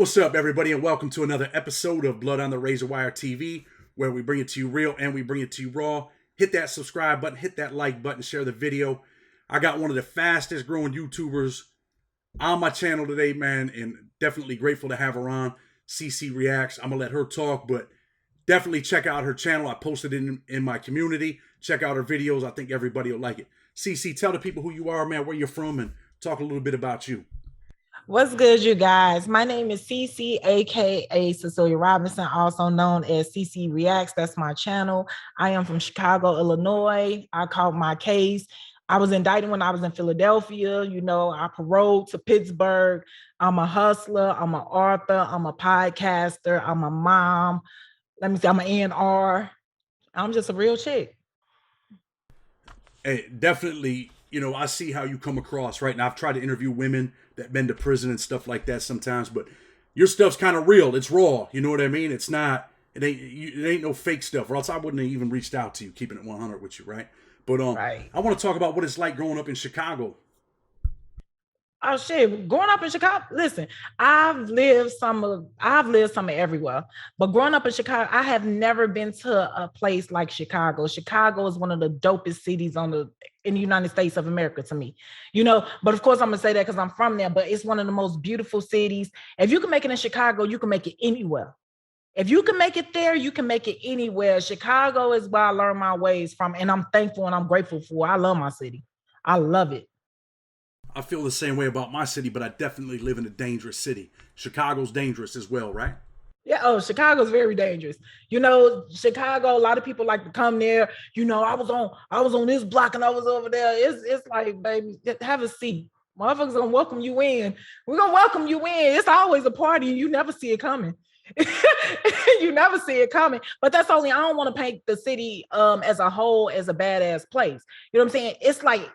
What's up, everybody, and welcome to another episode of Blood on the Razor Wire TV, where we bring it to you real and we bring it to you raw. Hit that subscribe button, hit that like button, share the video. I got one of the fastest growing YouTubers on my channel today, man, and definitely grateful to have her on. CeCe Reacts. I'm going to let her talk, but definitely check out her channel. I posted it in my community. Check out her videos. I think everybody will like it. CeCe, tell the people who you are, man, where you're from, and talk a little bit about you. What's good, you guys? My name is CeCe, aka Cecilia Robinson, also known as CeCe Reacts. That's my channel. I am from Chicago, Illinois. I caught my case. I was indicted when I was in Philadelphia. You know, I paroled to Pittsburgh. I'm a hustler. I'm an author. I'm a podcaster. I'm a mom. I'm an A&R. I'm just a real chick. Hey, definitely, you know, I see how you come across, right? Now, I've tried to interview women that been to prison and stuff like that sometimes, but your stuff's kind of real. It's raw. You know what I mean? It's not, it ain't no fake stuff, or else I wouldn't have even reached out to you, keeping it 100 with you, right? But Right. I want to talk about what it's like growing up in Chicago. Oh shit! Growing up in Chicago, listen, I've lived some of everywhere, but growing up in Chicago, I have never been to a place like Chicago. Chicago is one of the dopest cities in the United States of America to me, you know. But of course, I'm gonna say that because I'm from there. But it's one of the most beautiful cities. If you can make it in Chicago, you can make it anywhere. If you can make it there, you can make it anywhere. Chicago is where I learned my ways from, and I'm thankful and I'm grateful for. I love my city. I love it. I feel the same way about my city, but I definitely live in a dangerous city. Chicago's dangerous as well, right? Yeah, Chicago's very dangerous. You know, Chicago, a lot of people like to come there. You know, I was on this block and I was over there. It's like, baby, have a seat. Motherfuckers gonna welcome you in. We're gonna welcome you in. It's always a party and you never see it coming. You never see it coming. But that's only, I don't want to paint the city as a whole as a badass place. You know what I'm saying? It's like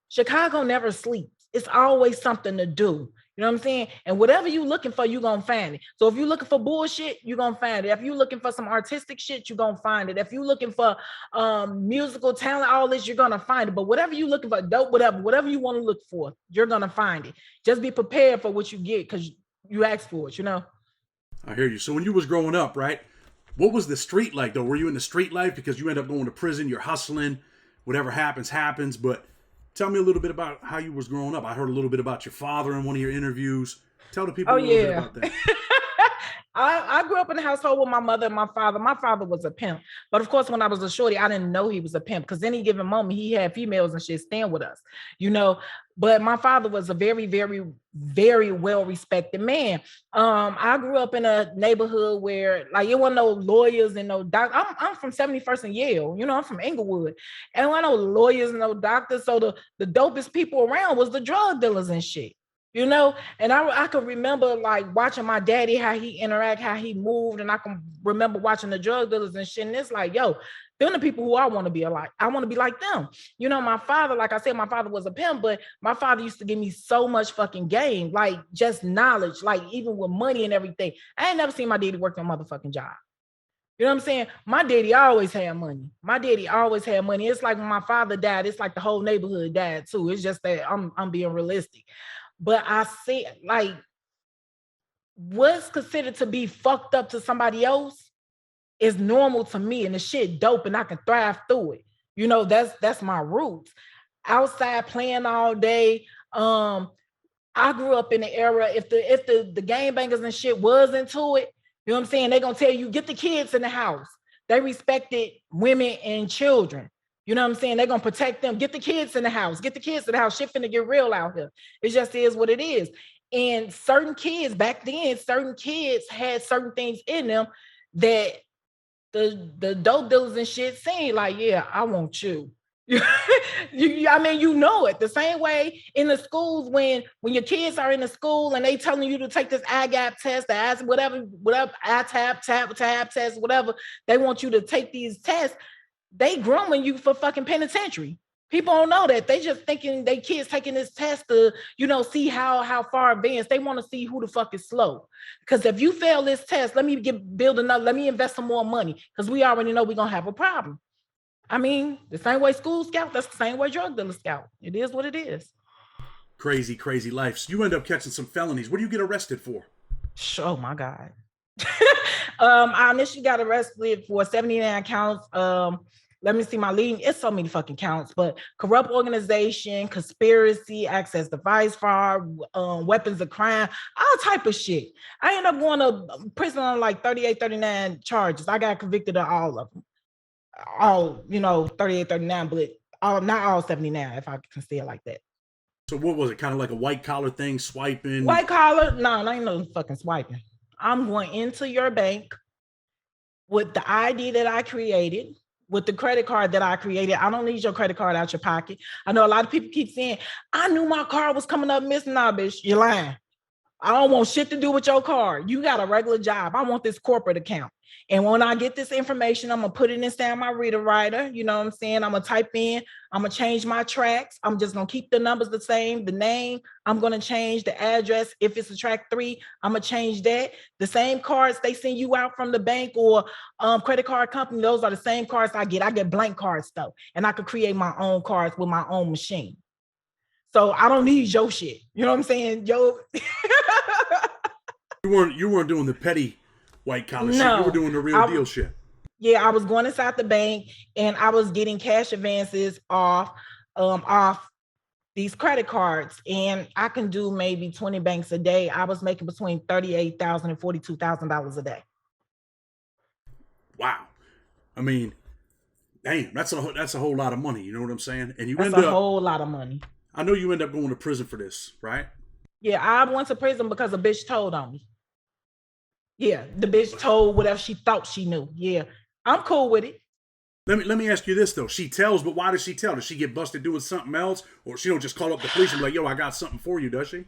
Chicago never sleeps. It's always something to do. You know what I'm saying? And whatever you're looking for, you're going to find it. So if you're looking for bullshit, you're going to find it. If you're looking for some artistic shit, you're going to find it. If you're looking for musical talent, all this, you're going to find it. But whatever you're looking for, dope, whatever you want to look for, you're going to find it. Just be prepared for what you get because you asked for it, you know? I hear you. So when you was growing up, right, what was the street like, though? Were you in the street life? Because you end up going to prison, you're hustling, whatever happens, but tell me a little bit about how you was growing up. I heard a little bit about your father in one of your interviews. Tell the people a little bit about that. I grew up in a household with my mother and my father. My father was a pimp. But of course, when I was a shorty, I didn't know he was a pimp because any given moment he had females and shit staying with us, you know. But my father was a very, very, very well-respected man. I grew up in a neighborhood where like it wasn't no lawyers and no doctors. I'm from 71st and Yale, you know, I'm from Inglewood. And there wasn't no lawyers and no doctors. So the dopest people around was the drug dealers and shit. You know, and I can remember like watching my daddy, how he interact, how he moved. And I can remember watching the drug dealers and shit. And it's like, yo, they're the people who I want to be like. I want to be like them. You know, my father, like I said, my father was a pimp, but my father used to give me so much fucking game, like just knowledge, like even with money and everything. I ain't never seen my daddy work a motherfucking job. You know what I'm saying? My daddy always had money. It's like when my father died, it's like the whole neighborhood died too. It's just that I'm being realistic. But I see like what's considered to be fucked up to somebody else is normal to me, and the shit dope, and I can thrive through it. You know, that's my roots. Outside playing all day. I grew up in the era, if the gangbangers and shit was into it, you know what I'm saying? They're gonna tell you, get the kids in the house. They respected women and children. You know what I'm saying? They're going to protect them. Get the kids in the house. Shit finna get real out here. It just is what it is. And certain kids back then, had certain things in them that the dope dealers and shit saying like, yeah, I want you. I mean, you know it. The same way in the schools when your kids are in the school and they telling you to take this IGAP test, the whatever, ITAP test, whatever. They want you to take these tests. They grooming you for fucking penitentiary. People don't know that. They just thinking they kids taking this test to, you know, see how far advanced. They want to see who the fuck is slow. Because if you fail this test, let me invest some more money. Because we already know we're gonna have a problem. I mean, the same way school scout, that's the same way drug dealer scout. It is what it is. Crazy life. So you end up catching some felonies. What do you get arrested for? Oh my God. I initially got arrested for 79 counts. Let me see my leading. It's so many fucking counts, but corrupt organization, conspiracy, access device fraud, weapons of crime, all type of shit. I ended up going to prison on like 38, 39 charges. I got convicted of all of them. All, 38, 39, but not all 79, if I can say it like that. So what was it? Kind of like a white collar thing, swiping? White collar? No, ain't no fucking swiping. I'm going into your bank with the ID that I created, with the credit card that I created. I don't need your credit card out your pocket. I know a lot of people keep saying, I knew my card was coming up missing. Nah, bitch, you're lying. I don't want shit to do with your card. You got a regular job. I want this corporate account. And when I get this information, I'm going to put it inside my reader writer. You know what I'm saying? I'm going to type in, I'm going to change my tracks. I'm just going to keep the numbers the same, the name. I'm going to change the address. If it's a track 3, I'm going to change that. The same cards they send you out from the bank or credit card company, those are the same cards I get. I get blank cards though. And I could create my own cards with my own machine. So I don't need your shit. You know what I'm saying? You weren't doing the petty white collar shit. You were doing the real deal shit. Yeah, I was going inside the bank and I was getting cash advances off these credit cards. And I can do maybe 20 banks a day. I was making between $38,000 and $42,000 a day. Wow. I mean, damn, that's a whole lot of money. You know what I'm saying? And that's a whole lot of money. I know you end up going to prison for this, right? Yeah, I went to prison because a bitch told on me. Yeah, the bitch told whatever she thought she knew. Yeah, I'm cool with it. Let me ask you this though. She tells, but why does she tell? Does she get busted doing something else, or she don't just call up the police and be like, "Yo, I got something for you"? Does she?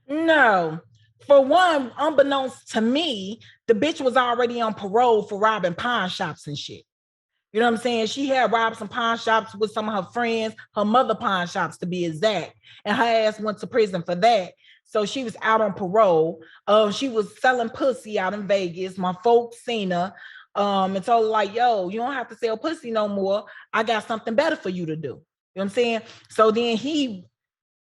No. For one, unbeknownst to me, the bitch was already on parole for robbing pawn shops and shit. You know what I'm saying? She had robbed some pawn shops with some of her friends, her mother pawn shops to be exact. And her ass went to prison for that. So she was out on parole. She was selling pussy out in Vegas. My folks seen her and told her like, yo, you don't have to sell pussy no more. I got something better for you to do. You know what I'm saying? So then he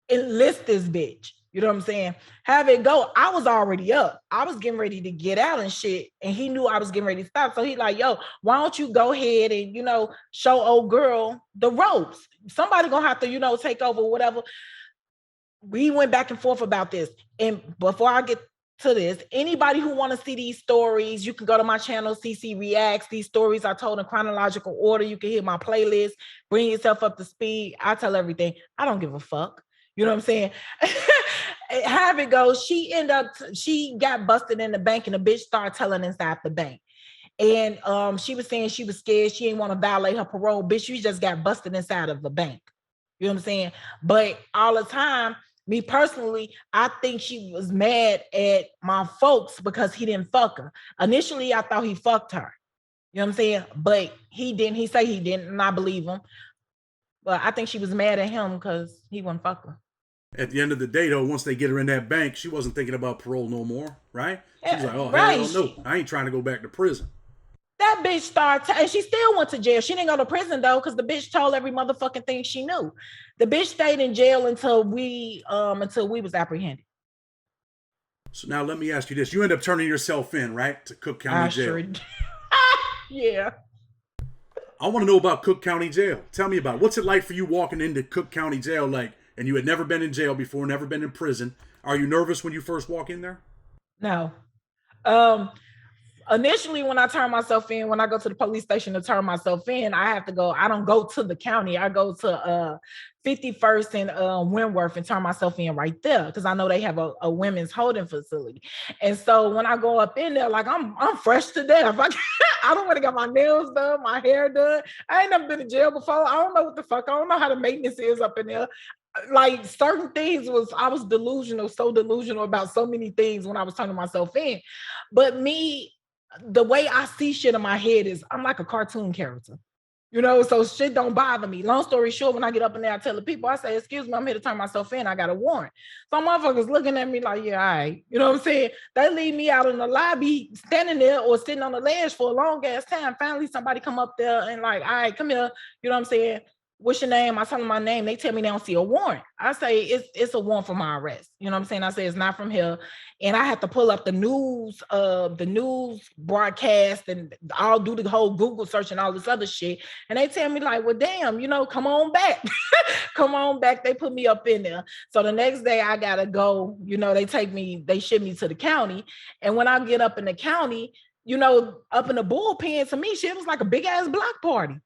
enlists this bitch. You know what I'm saying? Have it go. I was already up. I was getting ready to get out and shit. And he knew I was getting ready to stop. So he like, yo, why don't you go ahead and, show old girl the ropes? Somebody gonna have to, take over, whatever. We went back and forth about this. And before I get to this, anybody who want to see these stories, you can go to my channel, CeCe Reacts. These stories are told in chronological order. You can hear my playlist, bring yourself up to speed. I tell everything. I don't give a fuck. You know what I'm saying? Have it go. She got busted in the bank and the bitch started telling inside the bank. And she was saying she was scared. She didn't want to violate her parole. Bitch, you just got busted inside of the bank. You know what I'm saying? But all the time, me personally, I think she was mad at my folks because he didn't fuck her. Initially, I thought he fucked her. You know what I'm saying? But he didn't. He said he didn't, and I believe him. But I think she was mad at him because he wouldn't fuck her. At the end of the day, though, once they get her in that bank, she wasn't thinking about parole no more, right? Yeah, she's like, oh, right. hell no. I ain't trying to go back to prison. That bitch started, and she still went to jail. She didn't go to prison, though, because the bitch told every motherfucking thing she knew. The bitch stayed in jail until we was apprehended. So now let me ask you this. You end up turning yourself in, right, to Cook County Jail. Sure. Yeah. I want to know about Cook County Jail. Tell me about it. What's it like for you walking into Cook County Jail, and you had never been in jail before, never been in prison. Are you nervous when you first walk in there? No. Initially, when I turn myself in, when I go to the police station to turn myself in, I have to go. I don't go to the county. I go to 51st and Wentworth and turn myself in right there because I know they have a women's holding facility. And so when I go up in there, like I'm fresh to death. I don't want to get my nails done, my hair done. I ain't never been in jail before. I don't know what the fuck. I don't know how the maintenance is up in there. Like certain things I was delusional, so delusional about so many things when I was turning myself in. But me, the way I see shit in my head is I'm like a cartoon character, so shit don't bother me. Long story short, when I get up in there, I tell the people, I say, excuse me, I'm here to turn myself in. I got a warrant. So motherfuckers looking at me like, yeah, all right. You know what I'm saying? They leave me out in the lobby, standing there or sitting on the ledge for a long ass time. Finally, somebody come up there and like, all right, come here. You know what I'm saying? what's your name? I tell them my name. They tell me they don't see a warrant. I say it's a warrant for my arrest. You know what I'm saying? I say it's not from here. And I have to pull up the news broadcast and I'll do the whole Google search and all this other shit. And they tell me like, well, damn, come on back. Come on back. They put me up in there. So the next day I gotta go, they ship me to the county. And when I get up in the county, up in the bullpen, to me, shit was like a big ass block party.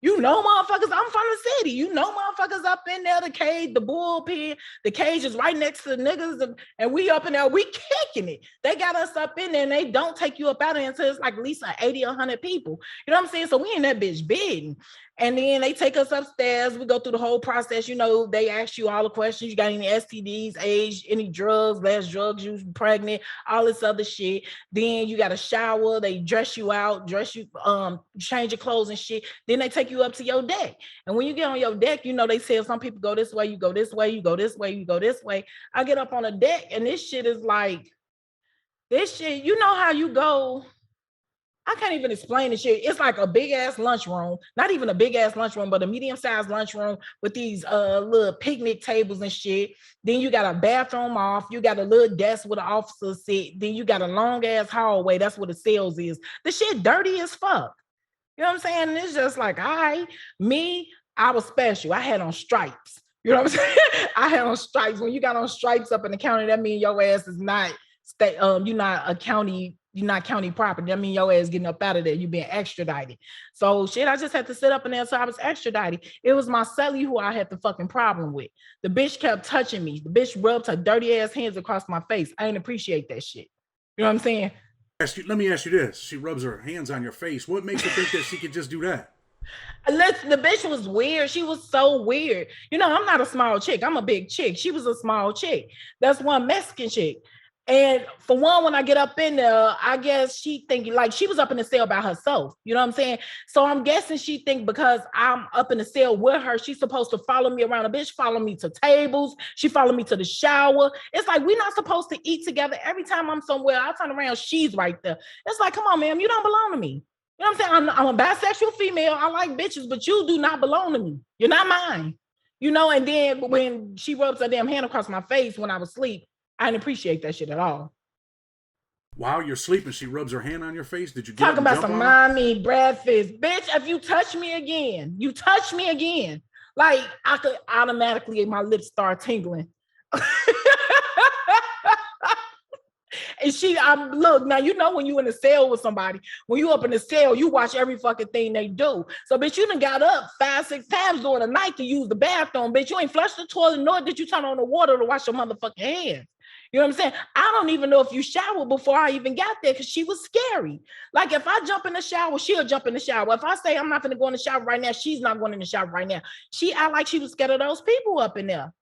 Motherfuckers, I'm from the city. Motherfuckers up in there, the cage, the bullpen, the cage is right next to the niggas, and we up in there, we kicking it. They got us up in there, and they don't take you up out of there until it's like at least 80 or 100 people. You know what I'm saying? So we in that bitch bidding. And then they take us upstairs. We go through the whole process. They ask you all the questions. You got any STDs, age, any drugs, last drugs use, pregnant, all this other shit. Then you got a shower. They dress you out, change your clothes and shit. Then they take you up to your deck. And when you get on your deck, they say some people go this way, you go this way, you go this way, you go this way. I get up on the deck and this shit is like, how you go. I can't even explain the shit. It's like a big ass lunchroom, not even a big ass lunchroom, but a medium sized lunchroom with these little picnic tables and shit. Then you got a bathroom off. You got a little desk where the officers sit. Then you got a long ass hallway. That's where the cells is. The shit dirty as fuck. You know what I'm saying? And it's just like, I was special. I had on stripes. You know what I'm saying? I had on stripes. When you got on stripes up in the county, that means your ass is not state. You're not a county. You're not county property. That means your ass getting up out of there. You being extradited. So shit, I just had to sit up in there until I was extradited. It was my cellie who I had the fucking problem with. The bitch kept touching me. The bitch rubbed her dirty ass hands across my face. I didn't appreciate that shit. You know what I'm saying? Let me ask you this. She rubs her hands on your face. What makes you think that she could just do that? Listen, the bitch was weird. She was so weird. I'm not a small chick. I'm a big chick. She was a small chick. That's one Mexican chick. And for one, when I get up in there, I guess she thinking like she was up in the cell by herself. You know what I'm saying? So I'm guessing she think because I'm up in the cell with her, she's supposed to follow me around. A bitch follow me to tables. She follow me to the shower. It's like we're not supposed to eat together. Every time I'm somewhere, I turn around, she's right there. It's like, come on, ma'am, you don't belong to me. You know what I'm saying? I'm a bisexual female. I like bitches, but you do not belong to me. You're not mine. And then when she rubs her damn hand across my face when I was asleep, I didn't appreciate that shit at all. While you're sleeping, she rubs her hand on your face. Did you get talk about some mommy breakfast, bitch? If you touch me again, like I could automatically, my lips start tingling. And look, now when you in a cell with somebody, when you up in the cell, you watch every fucking thing they do. So, bitch, you done got up 5-6 times during the night to use the bathroom, bitch. You ain't flushed the toilet, nor did you turn on the water to wash your motherfucking hands. You know what I'm saying? I don't even know if you showered before I even got there because she was scary. Like if I jump in the shower, she'll jump in the shower. If I say I'm not going to go in the shower right now, she's not going in the shower right now. She act like she was scared of those people up in there.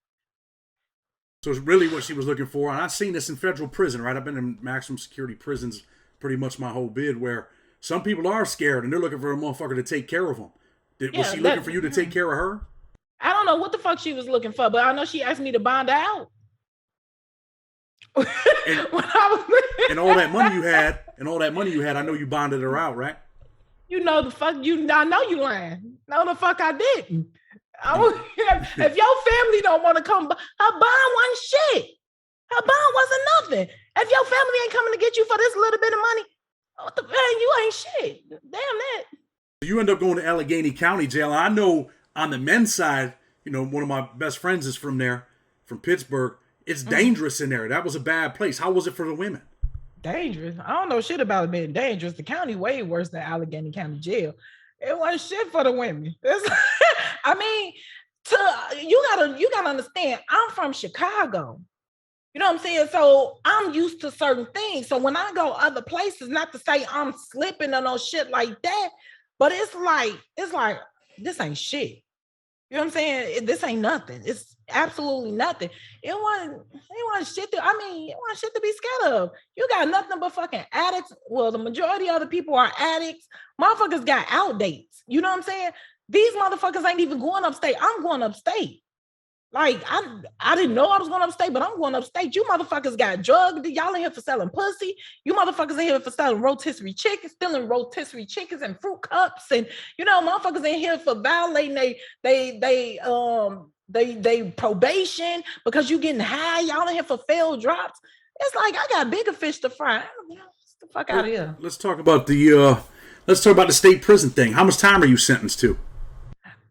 So it's really what she was looking for. And I've seen this in federal prison, right? I've been in maximum security prisons pretty much my whole bid where some people are scared and they're looking for a motherfucker to take care of them. Was she looking for you to take care of her? I don't know what the fuck she was looking for, but I know she asked me to bond her out. And all that money you had, I know you bonded her out, right? I know you lying. No, the fuck I didn't. If your family don't want to come, her bond wasn't shit. Her bond wasn't nothing. If your family ain't coming to get you for this little bit of money, what the man, you ain't shit. Damn that. You end up going to Allegheny County Jail. I know on the men's side, one of my best friends is from there, from Pittsburgh. It's dangerous in there. That was a bad place. How was it for the women? Dangerous? I don't know shit about it being dangerous. The county way worse than Allegheny County Jail. It wasn't shit for the women. I mean, you gotta understand, I'm from Chicago. You know what I'm saying? So I'm used to certain things. So when I go other places, not to say I'm slipping or no shit like that, but it's like, this ain't shit. You know what I'm saying? This ain't nothing. It's absolutely nothing. It wasn't shit to be scared of. You got nothing but fucking addicts. Well, the majority of the people are addicts. Motherfuckers got outdates. You know what I'm saying? These motherfuckers ain't even going upstate. I'm going upstate. Like, I didn't know I was going upstate, but I'm going upstate. You motherfuckers got drugged. Y'all in here for selling pussy. You motherfuckers in here for selling rotisserie chickens, stealing rotisserie chickens and fruit cups. And, motherfuckers in here for violating they probation because you getting high. Y'all in here for failed drops. It's like, I got bigger fish to fry. Get the fuck out of here. Let's talk about the state prison thing. How much time are you sentenced to?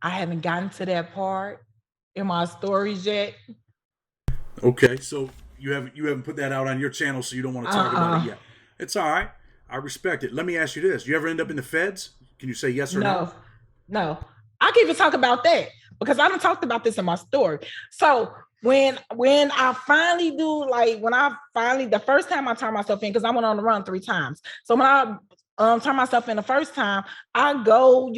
I haven't gotten to that part in my stories yet. Okay, so you haven't put that out on your channel, so you don't want to talk about it yet. It's all right. I respect it. Let me ask you this: you ever end up in the feds? Can you say yes or no? No. I can even talk about that because I done talked about this in my story. So when I finally the first time I turned myself in, because I went on the run 3 times. So when I turn myself in the first time, I go,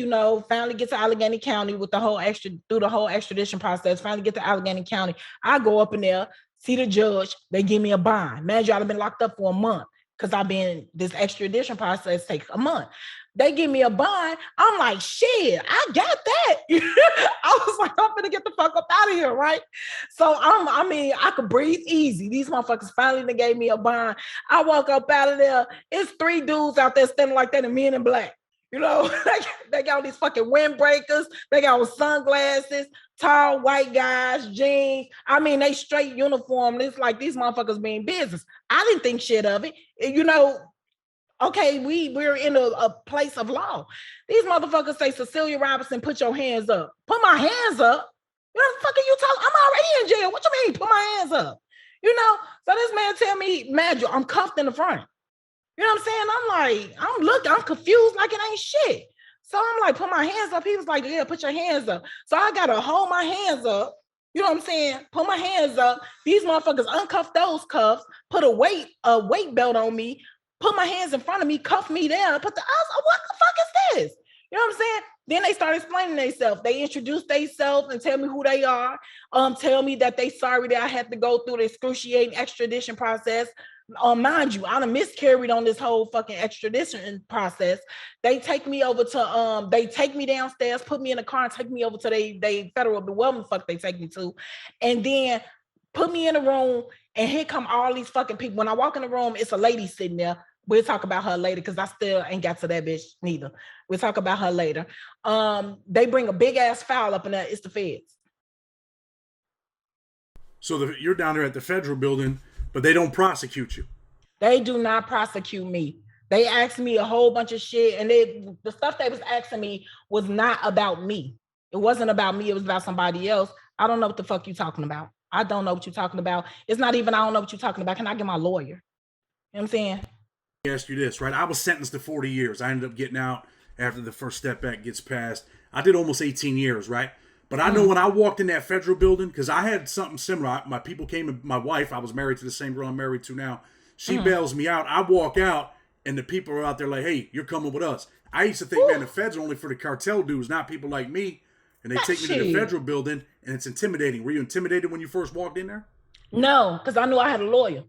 finally get to Alleghany County through the whole extradition process, finally get to Alleghany County. I go up in there, see the judge, they give me a bond. Imagine I've been locked up for a month because this extradition process takes a month. They give me a bond. I'm like, shit, I got that. I was like, I'm gonna get the fuck up out of here, right? So I could breathe easy. These motherfuckers finally gave me a bond. I walk up out of there. It's 3 dudes out there standing like that, and men in black. They got all these fucking windbreakers. They got all sunglasses, tall white guys, jeans. They straight uniform. It's like these motherfuckers being business. I didn't think shit of it. Okay, we're in a place of law. These motherfuckers say, Cecilia Robinson, put your hands up. Put my hands up? What the fuck are you talking? I'm already in jail. What you mean, put my hands up? So this man tell me, Madge, I'm cuffed in the front. You know what I'm saying? I'm confused like it ain't shit. So I'm like, put my hands up. He was like, yeah, put your hands up. So I got to hold my hands up. You know what I'm saying? Put my hands up. These motherfuckers uncuff those cuffs, put a weight belt on me, put my hands in front of me, cuff me down, what the fuck is this? You know what I'm saying? Then they start explaining themselves. They introduce themselves and tell me who they are. Tell me that they sorry that I had to go through the excruciating extradition process. Mind you, I done miscarried on this whole fucking extradition process. They take me over to they take me downstairs, put me in a car, and take me over to they federal, the whatever the fuck they take me to, and then put me in a room. And here come all these fucking people. When I walk in the room, it's a lady sitting there. We'll talk about her later because I still ain't got to that bitch neither. We'll talk about her later. They bring a big ass file up in there. It's the feds. So you're down there at the federal building, but they don't prosecute you. They do not prosecute me. They asked me a whole bunch of shit, and the stuff they was asking me was not about me. It wasn't about me. It was about somebody else. I don't know what the fuck you talking about. I don't know what you're talking about. It's not even, I don't know what you're talking about. Can I get my lawyer? You know what I'm saying? Let me ask you this, right? I was sentenced to 40 years. I ended up getting out after the first step back gets passed. I did almost 18 years, right? But I know when I walked in that federal building, because I had something similar. My people came, my wife, I was married to the same girl I'm married to now. She bails me out. I walk out, and the people are out there like, hey, you're coming with us. I used to think, man, the feds are only for the cartel dudes, not people like me. And they take me to the federal building, and it's intimidating. Were you intimidated when you first walked in there? No, because I knew I had a lawyer.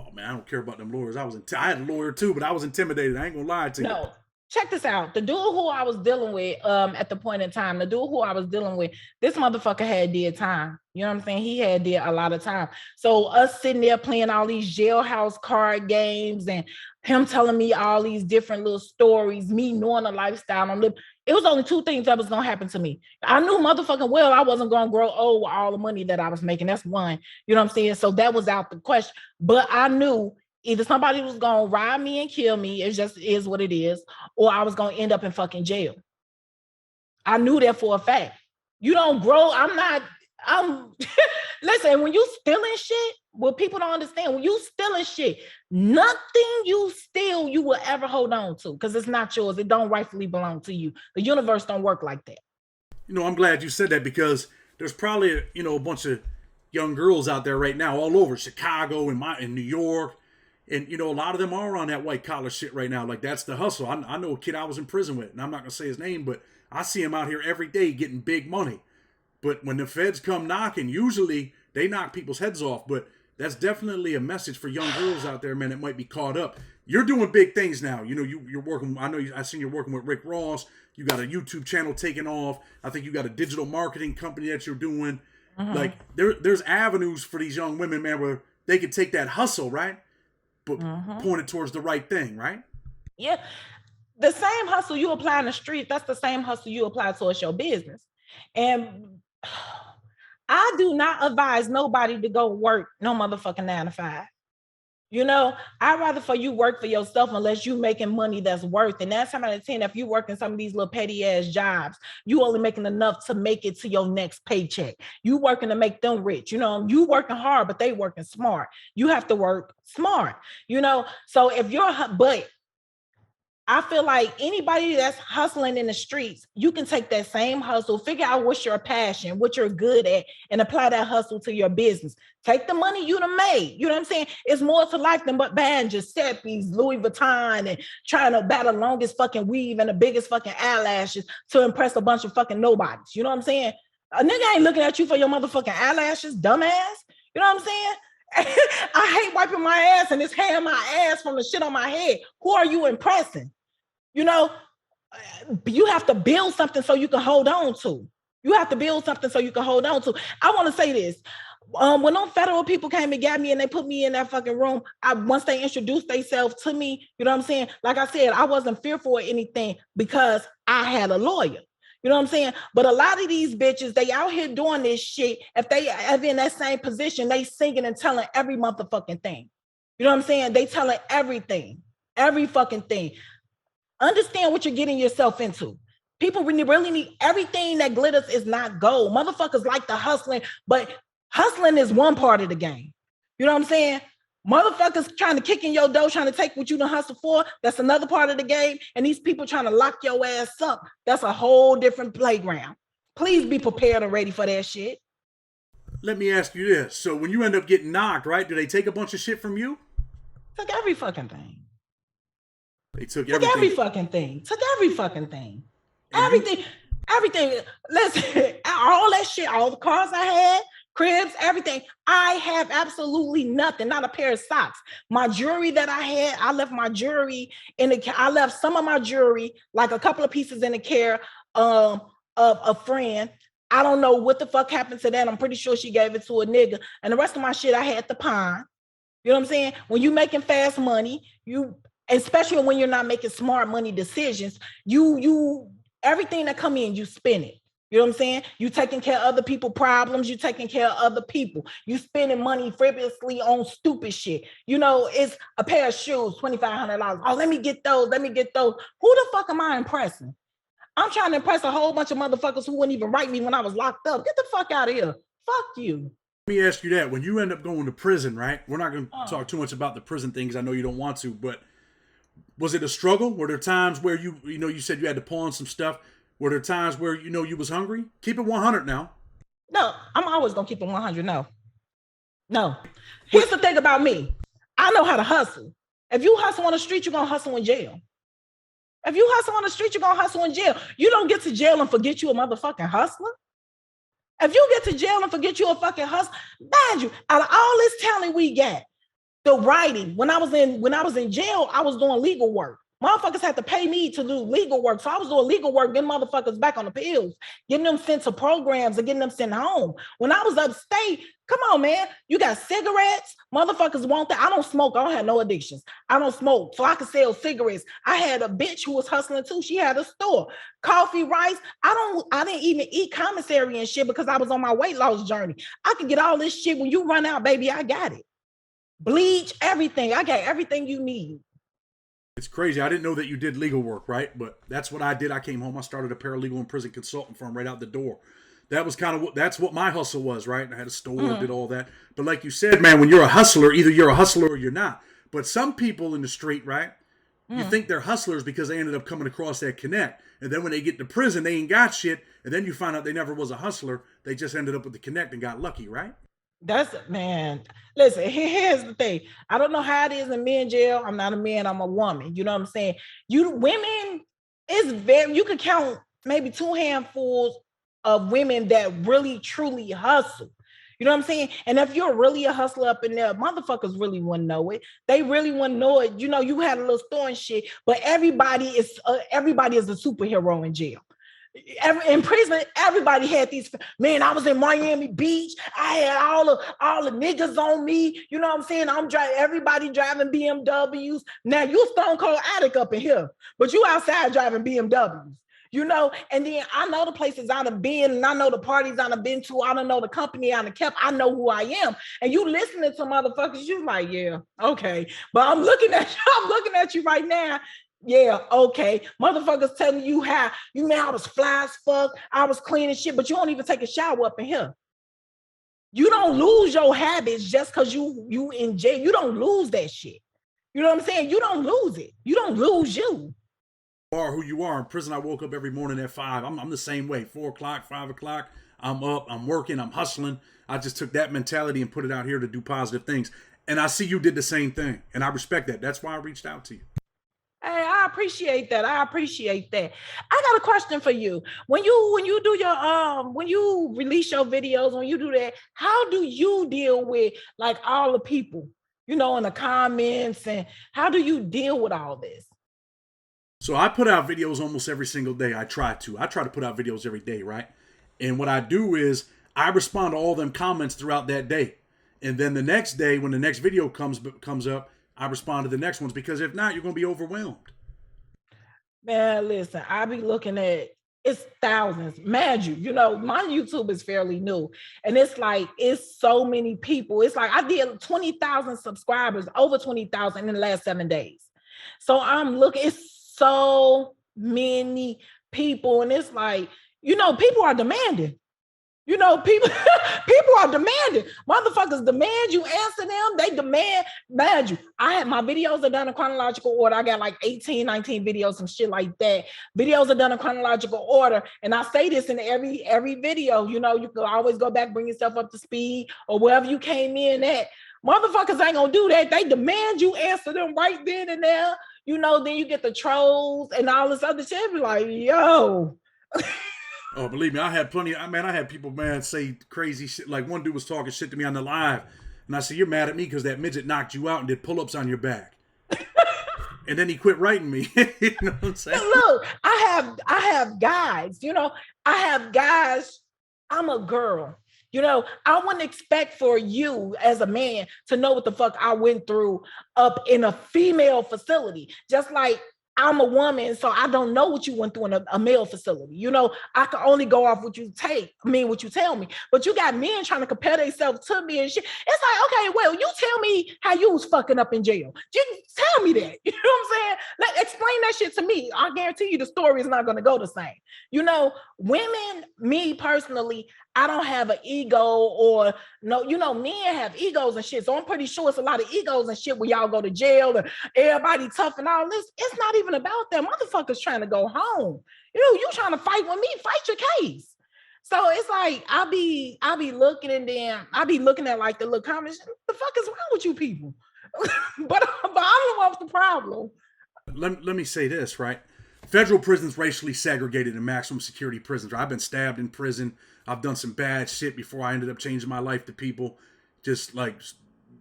Oh, man, I don't care about them lawyers. I had a lawyer, too, but I was intimidated. I ain't going to lie to you. No. Check this out. The dude who I was dealing with at the point in time, this motherfucker had did time. You know what I'm saying? He had did a lot of time. So us sitting there playing all these jailhouse card games and him telling me all these different little stories, me knowing the lifestyle I'm living. It was only 2 things that was going to happen to me. I knew motherfucking well I wasn't going to grow old with all the money that I was making. That's one. You know what I'm saying? So that was out the question. But I knew either somebody was going to rob me and kill me, it just is what it is, or I was going to end up in fucking jail. I knew that for a fact. You don't grow. Listen, when you stealing shit, what people don't understand, when you stealing shit, nothing you steal you will ever hold on to because it's not yours. It don't rightfully belong to you. The universe don't work like that. I'm glad you said that because there's probably, a bunch of young girls out there right now all over Chicago and New York. And, a lot of them are on that white collar shit right now. Like, that's the hustle. I know a kid I was in prison with, and I'm not going to say his name, but I see him out here every day getting big money. But when the feds come knocking, usually they knock people's heads off. But that's definitely a message for young girls out there, man, that might be caught up. You're doing big things now. You're working. I've seen you're working with Rick Ross. You got a YouTube channel taking off. I think you got a digital marketing company that you're doing. Like there's avenues for these young women, man, where they can take that hustle, right? But point it towards the right thing, right? Yeah. The same hustle you apply in the street, that's the same hustle you apply towards your business. And I do not advise nobody to go work no motherfucking 9 to 5. You know, I'd rather for you work for yourself unless you making money that's worth. And that's time out of 10, if you work in some of these little petty ass jobs, you only making enough to make it to your next paycheck. You working to make them rich. You know, you working hard, but they working smart. You have to work smart, you know? So if you're, but I feel like anybody that's hustling in the streets, you can take that same hustle, figure out what's your passion, what you're good at, and apply that hustle to your business. Take the money you done made. You know what I'm saying? It's more to life than but buying Giuseppe's, Louis Vuitton, and trying to buy the longest fucking weave and the biggest fucking eyelashes to impress a bunch of fucking nobodies. You know what I'm saying? A nigga ain't looking at you for your motherfucking eyelashes, dumbass. You know what I'm saying? I hate wiping my ass and it's hair my ass from the shit on my head. Who are you impressing? You know, you have to build something so you can hold on to. You have to build something so you can hold on to. I want to say this. When those federal people came and got me and they put me in that fucking room, once they introduced themselves to me, you know what I'm saying? Like I said, I wasn't fearful of anything because I had a lawyer. You know what I'm saying? But a lot of these bitches, they out here doing this shit. If they ever in that same position, they singing and telling every motherfucking thing. You know what I'm saying? They telling everything, every fucking thing. Understand what you're getting yourself into. People really need everything that glitters is not gold. Motherfuckers like the hustling, but hustling is one part of the game. You know what I'm saying? Motherfuckers trying to kick in your door, trying to take what you done hustle for, that's another part of the game. And these people trying to lock your ass up, that's a whole different playground. Please be prepared and ready for that shit. Let me ask you this. So when you end up getting knocked, right, do they take a bunch of shit from you? Took every fucking thing. They took everything. Every fucking thing. Took every fucking thing. Everything. Listen, all that shit, all the cars I had, cribs, everything. I have absolutely nothing, not a pair of socks. My jewelry that I had, I left my jewelry I left some of my jewelry, like a couple of pieces in the care of a friend. I don't know what the fuck happened to that. I'm pretty sure she gave it to a nigga. And the rest of my shit I had at the pond. You know what I'm saying? When you making fast money, especially when you're not making smart money decisions, you everything that come in, you spend it. You know what I'm saying? You taking care of other people's problems. You taking care of other people. You spending money frivolously on stupid shit. You know, it's a pair of shoes, $2,500. Oh, let me get those. Who the fuck am I impressing? I'm trying to impress a whole bunch of motherfuckers who wouldn't even write me when I was locked up. Get the fuck out of here. Fuck you. Let me ask you that. When you end up going to prison, right? We're not going to talk too much about the prison things. I know you don't want to, but was it a struggle? Were there times where you said you had to pawn some stuff? Were there times where you was hungry? Keep it 100 now. No, I'm always gonna keep it 100. No. Here's the thing about me. I know how to hustle. If you hustle on the street, you're gonna hustle in jail. If you hustle on the street, you're gonna hustle in jail. You don't get to jail and forget you a motherfucking hustler. If you get to jail and forget you a fucking hustler, mind you, out of all this talent we got, the writing. When I was in jail, I was doing legal work. Motherfuckers had to pay me to do legal work. So I was doing legal work, getting motherfuckers back on the pills, getting them sent to programs and getting them sent home. When I was upstate, come on, man. You got cigarettes. Motherfuckers want that. I don't smoke. I don't have no addictions. I don't smoke. So I could sell cigarettes. I had a bitch who was hustling too. She had a store. Coffee, rice. I didn't even eat commissary and shit because I was on my weight loss journey. I could get all this shit. When you run out, baby, I got it. Bleach, everything. I got everything you need. It's crazy. I didn't know that you did legal work, right? But that's what I did. I came home. I started a paralegal and prison consultant firm right out the door. That was that's what my hustle was, right? I had a store, did all that. But like you said, man, when you're a hustler, either you're a hustler or you're not. But some people in the street, right? You think they're hustlers because they ended up coming across that connect. And then when they get to prison, they ain't got shit. And then you find out they never was a hustler. They just ended up with the connect and got lucky, right? Man, listen, here's the thing. I don't know how it is in men jail. I'm not a man, I'm a woman. You know what I'm saying? Women, you could count maybe 2 handfuls of women that really, truly hustle. You know what I'm saying? And if you're really a hustler up in there, motherfuckers really wouldn't know it. They really wouldn't know it. You had a little store and shit, but everybody is a superhero in jail. In prison, everybody had these. Man, I was in Miami Beach. I had all the niggas on me. You know what I'm saying? I'm driving. Everybody driving BMWs. Now you Stone Cold Addict up in here, but you outside driving BMWs. You know, and then I know the places I done been, and I know the parties I done been to. I don't know the company I done kept. I know who I am. And you listening to motherfuckers, you like, yeah, okay. But I'm looking at you. I'm looking at you right now. Yeah, okay. Motherfuckers telling you how, you man, I was fly as fuck. I was clean and shit, but you don't even take a shower up in here. You don't lose your habits just because you in jail. You don't lose that shit. You know what I'm saying? You don't lose it. You don't lose you. Are who you are. In prison, I woke up every morning at 5. I'm the same way. 4 o'clock, 5 o'clock. I'm up, I'm working, I'm hustling. I just took that mentality and put it out here to do positive things. And I see you did the same thing. And I respect that. That's why I reached out to you. Hey, I appreciate that. I appreciate that. I got a question for you. When you do your when you release your videos, when you do that, how do you deal with like all the people, you know, in the comments, and how do you deal with all this? So I put out videos almost every single day. I try to put out videos every day, right? And what I do is I respond to all them comments throughout that day. And then the next day, when the next video comes up, I respond to the next ones, because if not, you're going to be overwhelmed. Man, listen, I be looking at, it's thousands. Mad you know, my YouTube is fairly new, and it's like, it's so many people. It's like I did 20,000 subscribers, over 20,000 in the last 7 days. So I'm looking, it's so many people, and it's like, you know, people are demanding. You know, people are demanding. Motherfuckers demand you answer them. They demand you. My videos are done in chronological order. I got like 18, 19 videos, some shit like that. Videos are done in chronological order. And I say this in every video. You know, you can always go back, bring yourself up to speed or wherever you came in at. Motherfuckers ain't gonna do that. They demand you answer them right then and there. You know, then you get the trolls and all this other shit. Be like, yo. Oh, believe me, I had people, say crazy shit. Like one dude was talking shit to me on the live, and I said, "You're mad at me because that midget knocked you out and did pull-ups on your back." And then he quit writing me. You know what I'm saying? Look, I have guys, you know, I'm a girl. You know, I wouldn't expect for you as a man to know what the fuck I went through up in a female facility. Just like I'm a woman, so I don't know what you went through in a male facility. You know, I can only go off what you tell me. But you got men trying to compare themselves to me and shit. It's like, okay, well, you tell me how you was fucking up in jail. You tell me that. You know what I'm saying? Explain that shit to me. I guarantee you the story is not going to go the same. You know, women, me personally, I don't have an ego or no, you know, men have egos and shit. So I'm pretty sure it's a lot of egos and shit when y'all go to jail and everybody tough and all this. It's not even about them. Motherfuckers trying to go home. You trying to fight with me, fight your case. So it's like, I be looking and then I be looking at like the little comments. The fuck is wrong with you people? but I'm the one with the problem. Let me say this, right? Federal prisons racially segregated in maximum security prisons. I've been stabbed in prison. I've done some bad shit before I ended up changing my life to people. Just like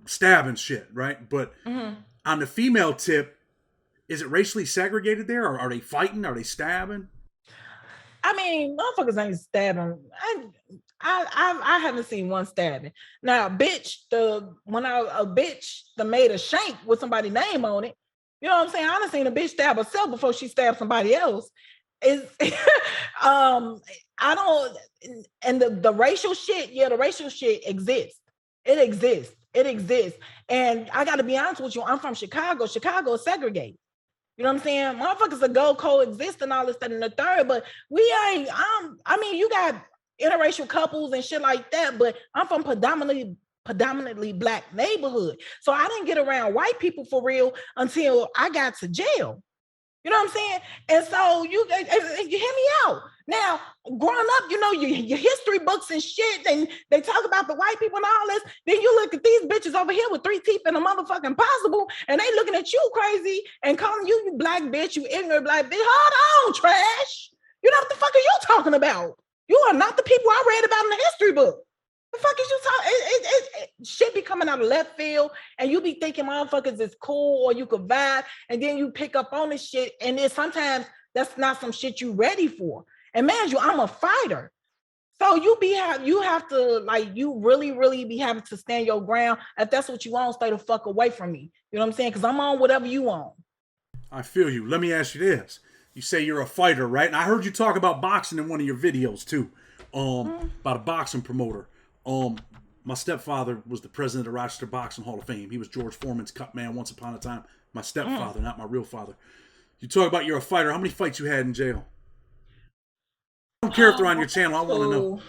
stabbing shit, right? But on the female tip, is it racially segregated there? Or are they fighting? Are they stabbing? I mean, motherfuckers ain't stabbing. I haven't seen one stabbing. Now, bitch, a bitch that made a shank with somebody's name on it. You know what I'm saying? I done seen a bitch stab herself before she stabbed somebody else. I don't, and the racial shit, yeah, the racial shit exists. It exists. And I got to be honest with you, I'm from Chicago. Chicago is segregated. You know what I'm saying? Motherfuckers will go coexist and all this, that, and the third, but we ain't, I mean, you got interracial couples and shit like that, but I'm from predominantly Black neighborhood. So I didn't get around white people for real until I got to jail. You know what I'm saying? And so you hear me out. Now, growing up, you know, your history books and shit, and they talk about the white people and all this. Then you look at these bitches over here with 3 teeth and a motherfucking possible, and they looking at you crazy and calling you Black bitch, you ignorant Black bitch. Hold on, trash. You know what the fuck are you talking about? You are not the people I read about in the history book. The fuck is you talking? Shit be coming out of left field, and you be thinking motherfuckers is cool or you could vibe, and then you pick up on this shit, and then sometimes that's not some shit you ready for. And man, I'm a fighter. So you have to, like, you really, really be having to stand your ground. If that's what you want, stay the fuck away from me. You know what I'm saying? Because I'm on whatever you want. I feel you. Let me ask you this. You say you're a fighter, right? And I heard you talk about boxing in one of your videos too. About a boxing promoter. My stepfather was the president of the Rochester Boxing Hall of Fame. He was George Foreman's cut man once upon a time. My stepfather, not my real father. You talk about you're a fighter. How many fights you had in jail? I don't care if they're on your channel. I want to know.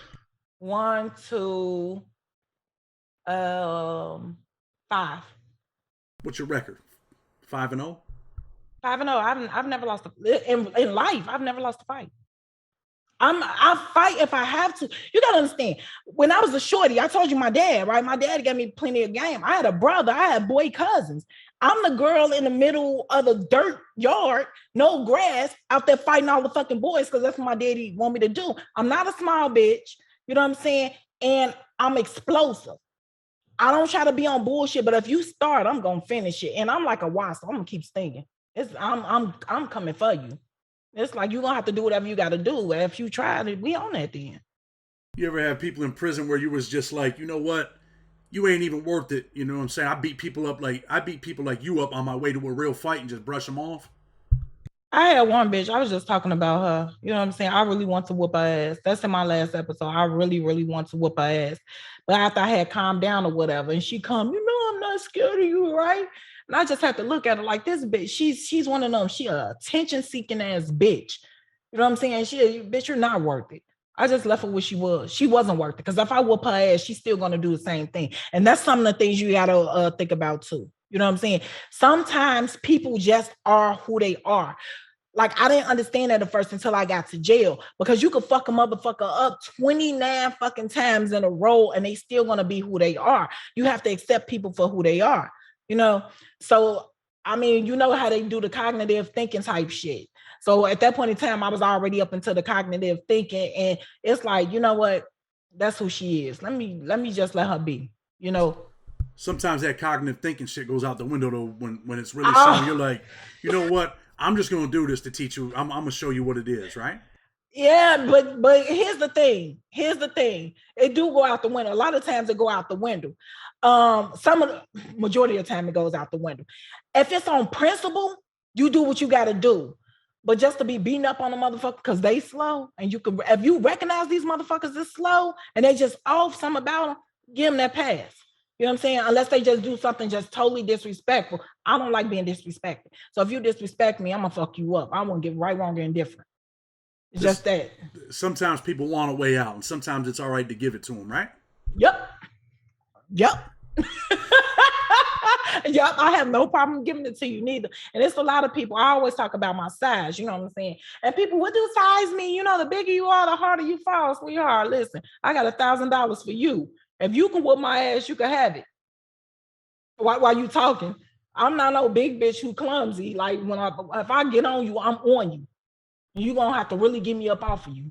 1, 2, 5. What's your record? 5-0? 5-0. I've never lost in life. I've never lost a fight. I fight if I have to. You gotta understand. When I was a shorty, I told you my dad, right? My dad gave me plenty of game. I had a brother. I had boy cousins. I'm the girl in the middle of the dirt yard, no grass, out there fighting all the fucking boys because that's what my daddy want me to do. I'm not a small bitch. You know what I'm saying? And I'm explosive. I don't try to be on bullshit, but if you start, I'm gonna finish it. And I'm like a wasp. I'm gonna keep stinging. I'm coming for you. It's like you're gonna have to do whatever you gotta do. If you try it, we on that then. You ever have people in prison where you was just like, you know what? You ain't even worth it. You know what I'm saying? I beat people like you up on my way to a real fight and just brush them off. I had one bitch. I was just talking about her. You know what I'm saying? I really want to whoop her ass. That's in my last episode. I really, really want to whoop her ass. But after I had calmed down or whatever, and she come, you know, I'm not scared of you, right? And I just have to look at her like this bitch. She's one of them. She a attention-seeking ass bitch. You know what I'm saying? Bitch, you're not worth it. I just left her where she was. She wasn't worth it. Because if I whoop her ass, she's still going to do the same thing. And that's some of the things you got to think about too. You know what I'm saying? Sometimes people just are who they are. Like, I didn't understand that at first until I got to jail, because you could fuck a motherfucker up 29 fucking times in a row and they still going to be who they are. You have to accept people for who they are, you know? So, I mean, you know how they do the cognitive thinking type shit. So at that point in time, I was already up into the cognitive thinking, and it's like, you know what? That's who she is. Let me just let her be, you know? Sometimes that cognitive thinking shit goes out the window though when it's really something you're like, you know what? I'm just going to do this to teach you. I'm going to show you what it is, right? Yeah, but here's the thing. It do go out the window. A lot of times it go out the window. Majority of the time it goes out the window. If it's on principle, you do what you got to do. But just to be beating up on the motherfucker because they slow, and you can, if you recognize these motherfuckers is slow and they just off something about them, give them that pass. You know what I'm saying? Unless they just do something just totally disrespectful. I don't like being disrespected. So if you disrespect me, I'm going to fuck you up. I won't give right, wrong, or indifferent. It's just that. Sometimes people want a way out, and sometimes it's all right to give it to them, right? Yep. Yep, I have no problem giving it to you neither. And it's a lot of people. I always talk about my size, you know what I'm saying? And people, what do size mean? You know, the bigger you are, the harder you fall, sweetheart. Listen, I got $1,000 for you. If you can whoop my ass, you can have it. While you talking, I'm not no big bitch who clumsy. Like if I get on you, I'm on you. And you're gonna have to really get me up off of you.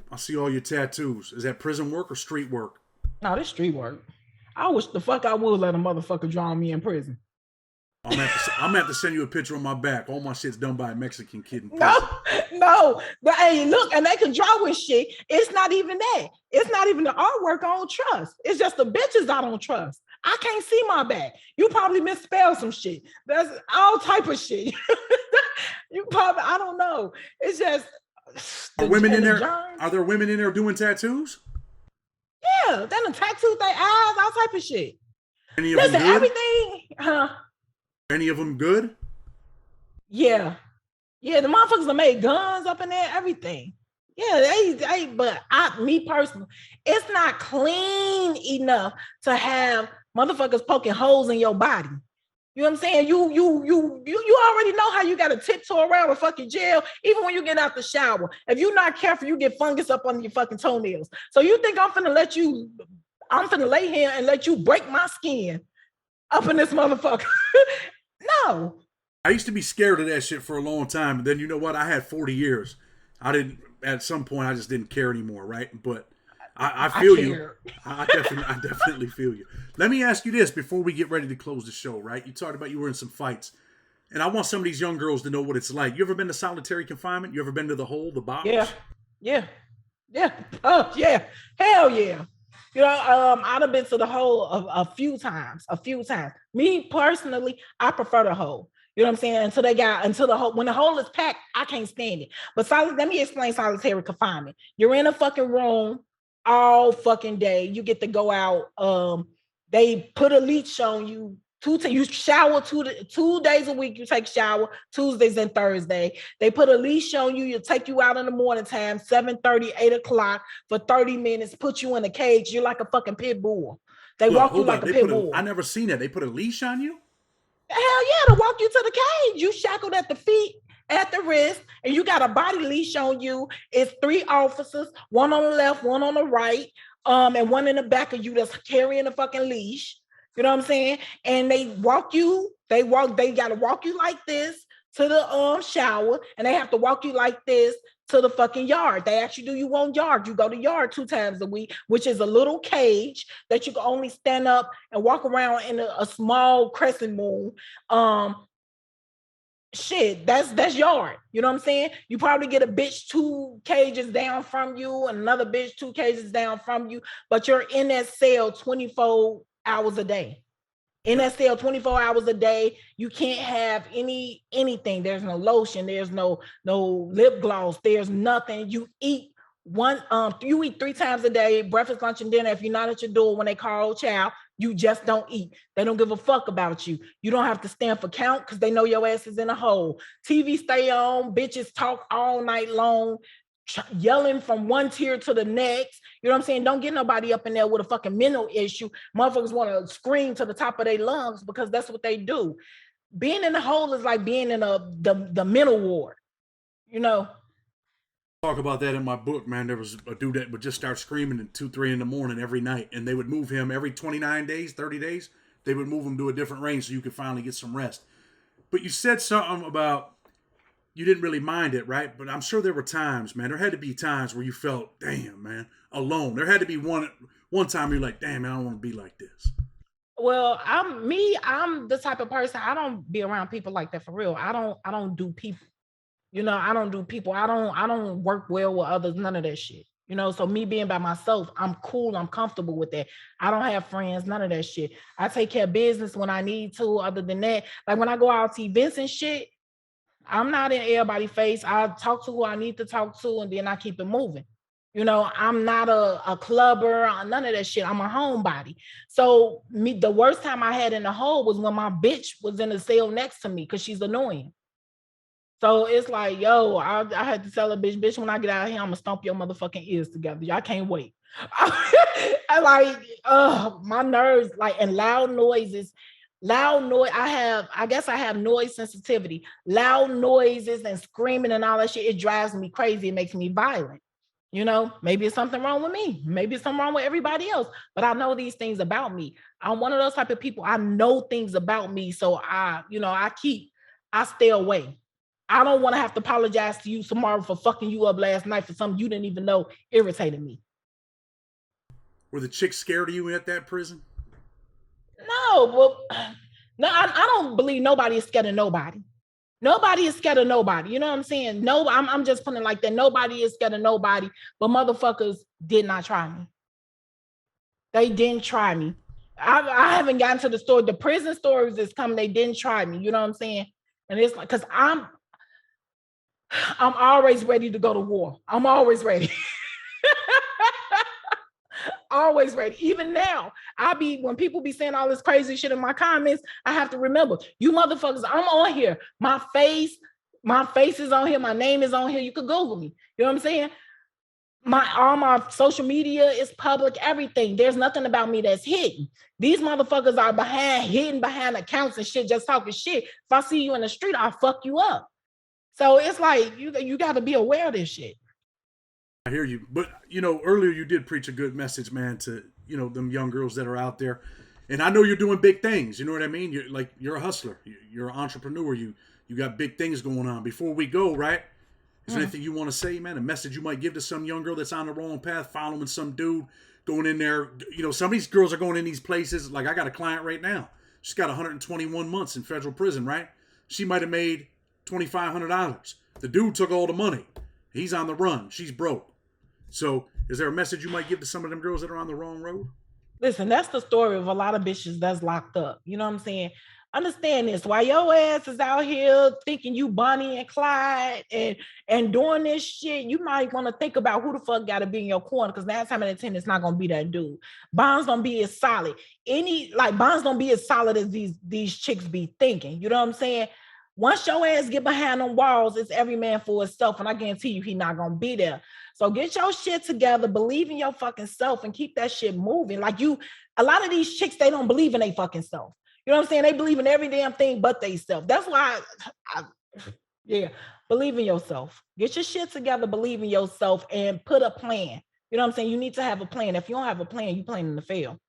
I see all your tattoos. Is that prison work or street work? No, this street work. I wish the fuck I would let a motherfucker draw me in prison. I'm gonna have to send you a picture of my back. All my shit's done by a Mexican kid in prison. No. But hey, look, and they can draw with shit. It's not even that. It's not even the artwork I don't trust. It's just the bitches I don't trust. I can't see my back. You probably misspelled some shit. There's all type of shit. I don't know. It's just. Are women in there? Are there women in there doing tattoos? Yeah, then the tattoos, their eyes, all type of shit. Any of them good? Everything. Any of them good? Yeah, the motherfuckers that made guns up in there, everything. Yeah, but me personally, it's not clean enough to have motherfuckers poking holes in your body. You know what I'm saying? You already know how you got to tiptoe around a fucking jail, even when you get out the shower. If you're not careful, you get fungus up under your fucking toenails. So you think I'm finna lay here and let you break my skin up in this motherfucker? No. I used to be scared of that shit for a long time, but then you know what? I had 40 years. At some point, I just didn't care anymore, right? But I feel you. I definitely feel you. Let me ask you this before we get ready to close the show, right? You talked about you were in some fights. And I want some of these young girls to know what it's like. You ever been to solitary confinement? You ever been to the hole, the box? Yeah. Yeah. Yeah. Oh, yeah. Hell yeah. You know, I'd have been to the hole a few times, Me personally, I prefer the hole. You know what I'm saying? Until the hole, when the hole is packed, I can't stand it. But let me explain solitary confinement. You're in a fucking room all fucking day. You get to go out. They put a leash on you. You shower 2 days a week. You take shower Tuesdays and Thursday. They put a leash on you. You take you out in the morning time, 7:30, 8 o'clock for 30 minutes. Put you in a cage. You're like a fucking pit bull. They walk you like a pit bull. I never seen that. They put a leash on you? Hell yeah, to walk you to the cage. You shackled at the feet, at the wrist, and you got a body leash on you. It's 3 officers, one on the left, one on the right, and one in the back of you that's carrying a fucking leash. You know what I'm saying? And they gotta walk you like this to the shower, and they have to walk you like this to the fucking yard. They ask you, do you want yard? You go to yard 2 times a week, which is a little cage that you can only stand up and walk around in a small crescent moon. Shit, that's yard. You know what I'm saying? You probably get a bitch 2 cages down from you, and another bitch 2 cages down from you, but you're in that cell 24 hours a day. In that cell 24 hours a day. You can't have anything. There's no lotion, there's no lip gloss, there's nothing. You eat 3 times a day, breakfast, lunch, and dinner. If you're not at your door when they call child, you just don't eat. They don't give a fuck about you. You don't have to stand for count because they know your ass is in a hole. TV stay on, bitches talk all night long, yelling from one tier to the next. You know what I'm saying? Don't get nobody up in there with a fucking mental issue. Motherfuckers want to scream to the top of their lungs because that's what they do. Being in the hole is like being in the mental ward, you know. Talk about that in my book, man. There was a dude that would just start screaming at 2, 3 in the morning every night, and they would move him every 29 days, 30 days. They would move him to a different range so you could finally get some rest. But you said something about you didn't really mind it, right? But I'm sure there were times, man. There had to be times where you felt, damn, man, alone. There had to be one time you're like, damn, man, I don't want to be like this. Well, I'm the type of person, I don't be around people like that for real. I don't do people. You know, I don't do people. I don't work well with others, none of that shit. You know, so me being by myself, I'm cool, I'm comfortable with that. I don't have friends, none of that shit. I take care of business when I need to. Other than that, like when I go out to events and shit, I'm not in everybody's face. I talk to who I need to talk to, and then I keep it moving. You know, I'm not a clubber, none of that shit. I'm a homebody. So the worst time I had in the hole was when my bitch was in the cell next to me because she's annoying. So it's like, yo, I had to tell a bitch, when I get out of here, I'm gonna stomp your motherfucking ears together. Y'all can't wait. I like, my nerves, like, and loud noise. I guess I have noise sensitivity. Loud noises and screaming and all that shit, it drives me crazy. It makes me violent. You know, maybe it's something wrong with me. Maybe it's something wrong with everybody else. But I know these things about me. I'm one of those type of people. I know things about me. So I stay away. I don't want to have to apologize to you tomorrow for fucking you up last night for something you didn't even know irritated me. Were the chicks scared of you at that prison? No, I don't believe nobody is scared of nobody. Nobody is scared of nobody. You know what I'm saying? No, I'm just putting it like that. Nobody is scared of nobody, but motherfuckers did not try me. They didn't try me. I haven't gotten to the story. The prison stories is coming. They didn't try me. You know what I'm saying? And it's like, because I'm always ready to go to war. I'm always ready. Always ready. Even now, when people be saying all this crazy shit in my comments, I have to remember, you motherfuckers, I'm on here. My face is on here. My name is on here. You could Google me. You know what I'm saying? All my social media is public, everything. There's nothing about me that's hidden. These motherfuckers are hidden behind accounts and shit, just talking shit. If I see you in the street, I'll fuck you up. So it's like, you got to be aware of this shit. I hear you. But, earlier you did preach a good message, man, to, them young girls that are out there. And I know you're doing big things. You know what I mean? You're a hustler. You're an entrepreneur. You got big things going on. Before we go, right? Is there anything you want to say, man? A message you might give to some young girl that's on the wrong path, following some dude, going in there. Some of these girls are going in these places. Like, I got a client right now. She's got 121 months in federal prison, right? She might have made $2,500. The dude took all the money. He's on the run. She's broke. So is there a message you might give to some of them girls that are on the wrong road? Listen, that's the story of a lot of bitches that's locked up. You know what I'm saying? Understand this. While your ass is out here thinking you Bonnie and Clyde and doing this shit, you might want to think about who the fuck got to be in your corner, because 9 times out of 10, it's not gonna be that dude. Bonds don't be as solid. Bonds don't be as solid as these chicks be thinking. You know what I'm saying? Once your ass get behind them walls, it's every man for himself, and I guarantee you he not gonna be there. So get your shit together, believe in your fucking self, and keep that shit moving. A lot of these chicks, they don't believe in their fucking self. You know what I'm saying? They believe in every damn thing but they self. That's why believe in yourself. Get your shit together, believe in yourself, and put a plan. You know what I'm saying? You need to have a plan. If you don't have a plan, you planning to fail.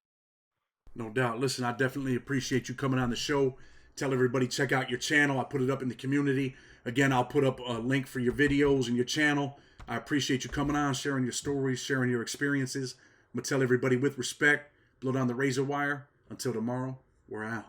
No doubt. Listen, I definitely appreciate you coming on the show. Tell everybody, check out your channel. I put it up in the community. Again, I'll put up a link for your videos and your channel. I appreciate you coming on, sharing your stories, sharing your experiences. I'm going to tell everybody with respect, Blood on the Razor Wire. Until tomorrow, we're out.